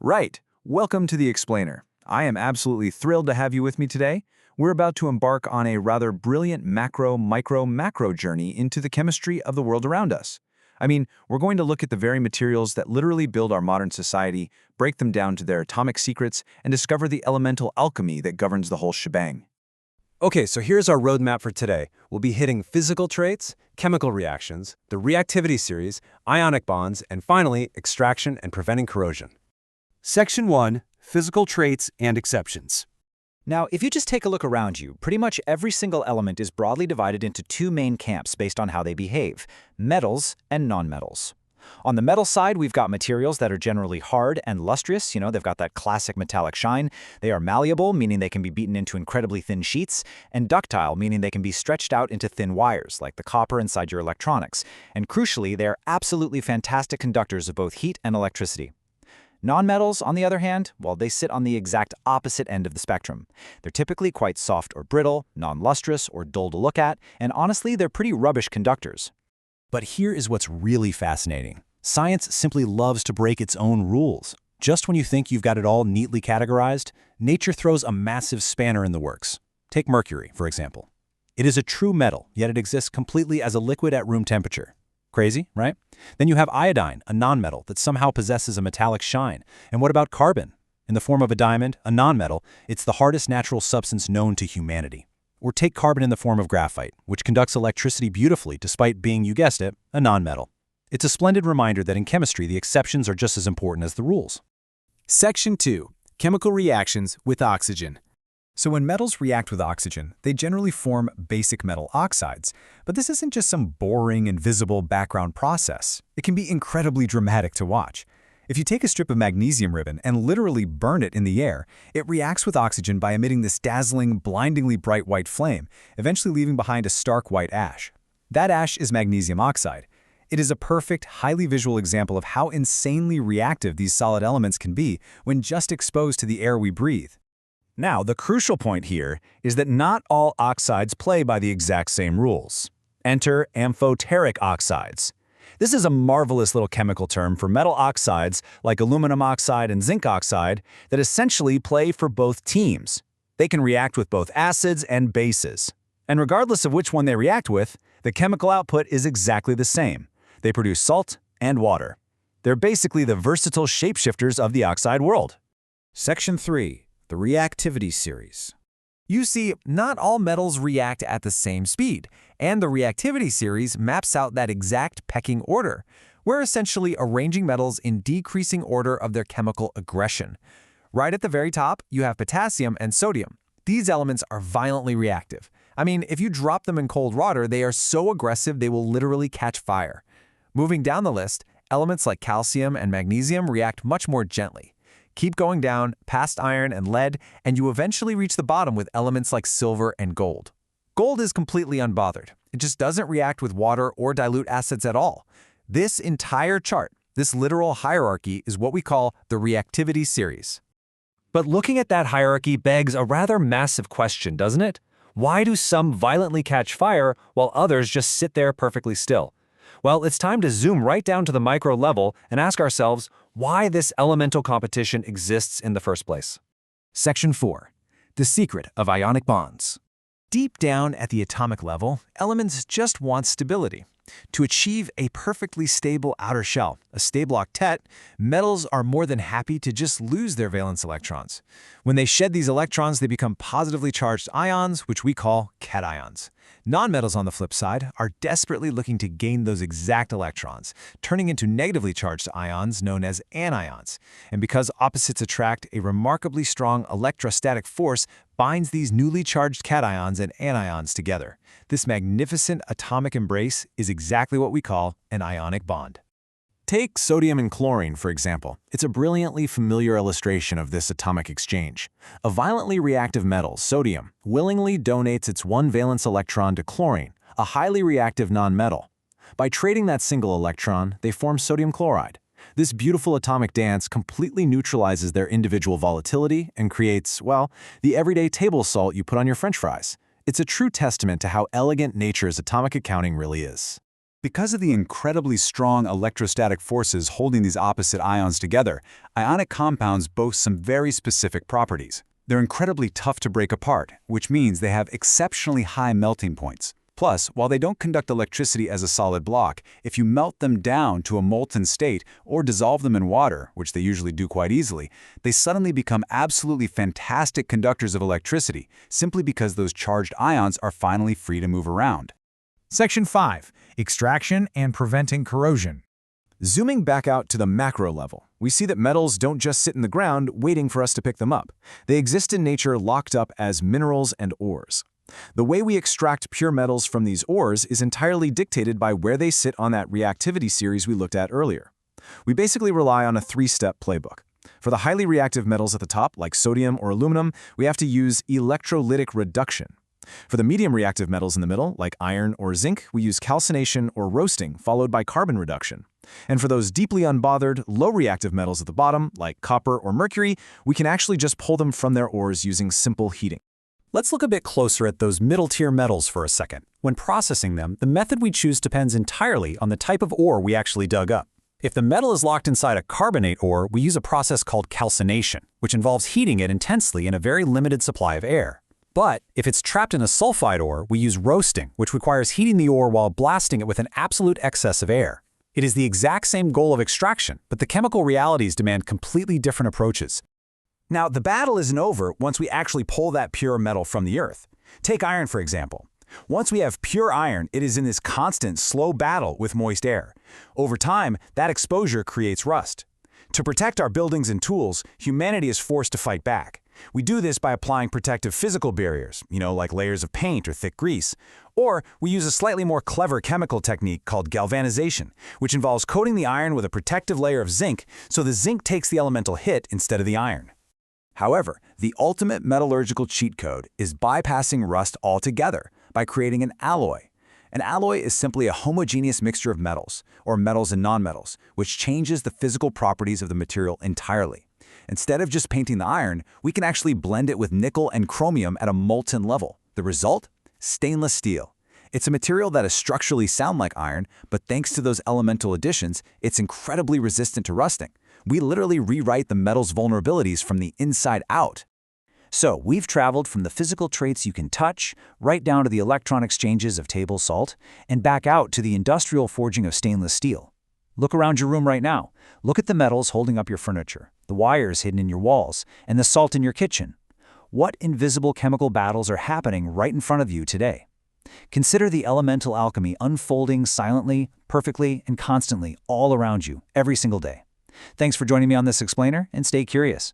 Right. Welcome to the Explainer. I am absolutely thrilled to have you with me today. We're about to embark on a rather brilliant macro journey into the chemistry of the world around us. We're going to look at the very materials that literally build our modern society, break them down to their atomic secrets, and discover the elemental alchemy that governs the whole shebang. Okay, so here's our roadmap for today. We'll be hitting physical traits, chemical reactions, the reactivity series, ionic bonds, and finally, extraction and preventing corrosion. Section 1, Physical Traits and Exceptions. Now, if you just take a look around you, pretty much every single element is broadly divided into two main camps based on how they behave: metals and nonmetals. On the metal side, we've got materials that are generally hard and lustrous. They've got that classic metallic shine. They are malleable, meaning they can be beaten into incredibly thin sheets, and ductile, meaning they can be stretched out into thin wires, like the copper inside your electronics. And crucially, they are absolutely fantastic conductors of both heat and electricity. Nonmetals, on the other hand, well, they sit on the exact opposite end of the spectrum. They're typically quite soft or brittle, non-lustrous or dull to look at, and honestly, they're pretty rubbish conductors. But here is what's really fascinating. Science simply loves to break its own rules. Just when you think you've got it all neatly categorized, nature throws a massive spanner in the works. Take mercury, for example. It is a true metal, yet it exists completely as a liquid at room temperature. Crazy, right? Then you have iodine, a nonmetal that somehow possesses a metallic shine. And what about carbon? In the form of a diamond, a nonmetal, it's the hardest natural substance known to humanity. Or take carbon in the form of graphite, which conducts electricity beautifully despite being, you guessed it, a nonmetal. It's a splendid reminder that in chemistry the exceptions are just as important as the rules. Section 2. Chemical reactions with oxygen. So when metals react with oxygen, they generally form basic metal oxides. But this isn't just some boring, invisible background process. It can be incredibly dramatic to watch. If you take a strip of magnesium ribbon and literally burn it in the air, it reacts with oxygen by emitting this dazzling, blindingly bright white flame, eventually leaving behind a stark white ash. That ash is magnesium oxide. It is a perfect, highly visual example of how insanely reactive these solid elements can be when just exposed to the air we breathe. Now, the crucial point here is that not all oxides play by the exact same rules. Enter amphoteric oxides. This is a marvelous little chemical term for metal oxides like aluminum oxide and zinc oxide that essentially play for both teams. They can react with both acids and bases. And regardless of which one they react with, the chemical output is exactly the same. They produce salt and water. They're basically the versatile shapeshifters of the oxide world. Section 3. The reactivity series. You see, not all metals react at the same speed, and the reactivity series maps out that exact pecking order. We're essentially arranging metals in decreasing order of their chemical aggression. Right at the very top, you have potassium and sodium. These elements are violently reactive. If you drop them in cold water, they are so aggressive they will literally catch fire. Moving down the list, elements like calcium and magnesium react much more gently. Keep going down, past iron and lead, and you eventually reach the bottom with elements like silver and gold. Gold is completely unbothered. It just doesn't react with water or dilute acids at all. This entire chart, this literal hierarchy, is what we call the reactivity series. But looking at that hierarchy begs a rather massive question, doesn't it? Why do some violently catch fire while others just sit there perfectly still? Well, it's time to zoom right down to the micro level and ask ourselves why this elemental competition exists in the first place. Section 4. The secret of ionic bonds. Deep down at the atomic level, elements just want stability. To achieve a perfectly stable outer shell, a stable octet, metals are more than happy to just lose their valence electrons. When they shed these electrons, they become positively charged ions, which we call cations. Nonmetals, on the flip side, are desperately looking to gain those exact electrons, turning into negatively charged ions known as anions. And because opposites attract, a remarkably strong electrostatic force binds these newly charged cations and anions together. This magnificent atomic embrace is exactly what we call an ionic bond. Take sodium and chlorine, for example. It's a brilliantly familiar illustration of this atomic exchange. A violently reactive metal, sodium, willingly donates its one valence electron to chlorine, a highly reactive nonmetal. By trading that single electron, they form sodium chloride. This beautiful atomic dance completely neutralizes their individual volatility and creates, well, the everyday table salt you put on your French fries. It's a true testament to how elegant nature's atomic accounting really is. Because of the incredibly strong electrostatic forces holding these opposite ions together, ionic compounds boast some very specific properties. They're incredibly tough to break apart, which means they have exceptionally high melting points. Plus, while they don't conduct electricity as a solid block, if you melt them down to a molten state or dissolve them in water, which they usually do quite easily, they suddenly become absolutely fantastic conductors of electricity, simply because those charged ions are finally free to move around. Section 5. Extraction and preventing corrosion. Zooming back out to the macro level, we see that metals don't just sit in the ground waiting for us to pick them up. They exist in nature locked up as minerals and ores. The way we extract pure metals from these ores is entirely dictated by where they sit on that reactivity series we looked at earlier. We basically rely on a three-step playbook. For the highly reactive metals at the top, like sodium or aluminum, we have to use electrolytic reduction. For the medium reactive metals in the middle, like iron or zinc, we use calcination or roasting, followed by carbon reduction. And for those deeply unbothered, low reactive metals at the bottom, like copper or mercury, we can actually just pull them from their ores using simple heating. Let's look a bit closer at those middle-tier metals for a second. When processing them, the method we choose depends entirely on the type of ore we actually dug up. If the metal is locked inside a carbonate ore, we use a process called calcination, which involves heating it intensely in a very limited supply of air. But if it's trapped in a sulfide ore, we use roasting, which requires heating the ore while blasting it with an absolute excess of air. It is the exact same goal of extraction, but the chemical realities demand completely different approaches. Now, the battle isn't over once we actually pull that pure metal from the earth. Take iron, for example. Once we have pure iron, it is in this constant, slow battle with moist air. Over time, that exposure creates rust. To protect our buildings and tools, humanity is forced to fight back. We do this by applying protective physical barriers, like layers of paint or thick grease. Or we use a slightly more clever chemical technique called galvanization, which involves coating the iron with a protective layer of zinc so the zinc takes the elemental hit instead of the iron. However, the ultimate metallurgical cheat code is bypassing rust altogether by creating an alloy. An alloy is simply a homogeneous mixture of metals, or metals and nonmetals, which changes the physical properties of the material entirely. Instead of just painting the iron, we can actually blend it with nickel and chromium at a molten level. The result? Stainless steel. It's a material that is structurally sound like iron, but thanks to those elemental additions, it's incredibly resistant to rusting. We literally rewrite the metal's vulnerabilities from the inside out. So, we've traveled from the physical traits you can touch, right down to the electron exchanges of table salt, and back out to the industrial forging of stainless steel. Look around your room right now. Look at the metals holding up your furniture, the wires hidden in your walls, and the salt in your kitchen. What invisible chemical battles are happening right in front of you today? Consider the elemental alchemy unfolding silently, perfectly, and constantly all around you every single day. Thanks for joining me on this explainer, and stay curious.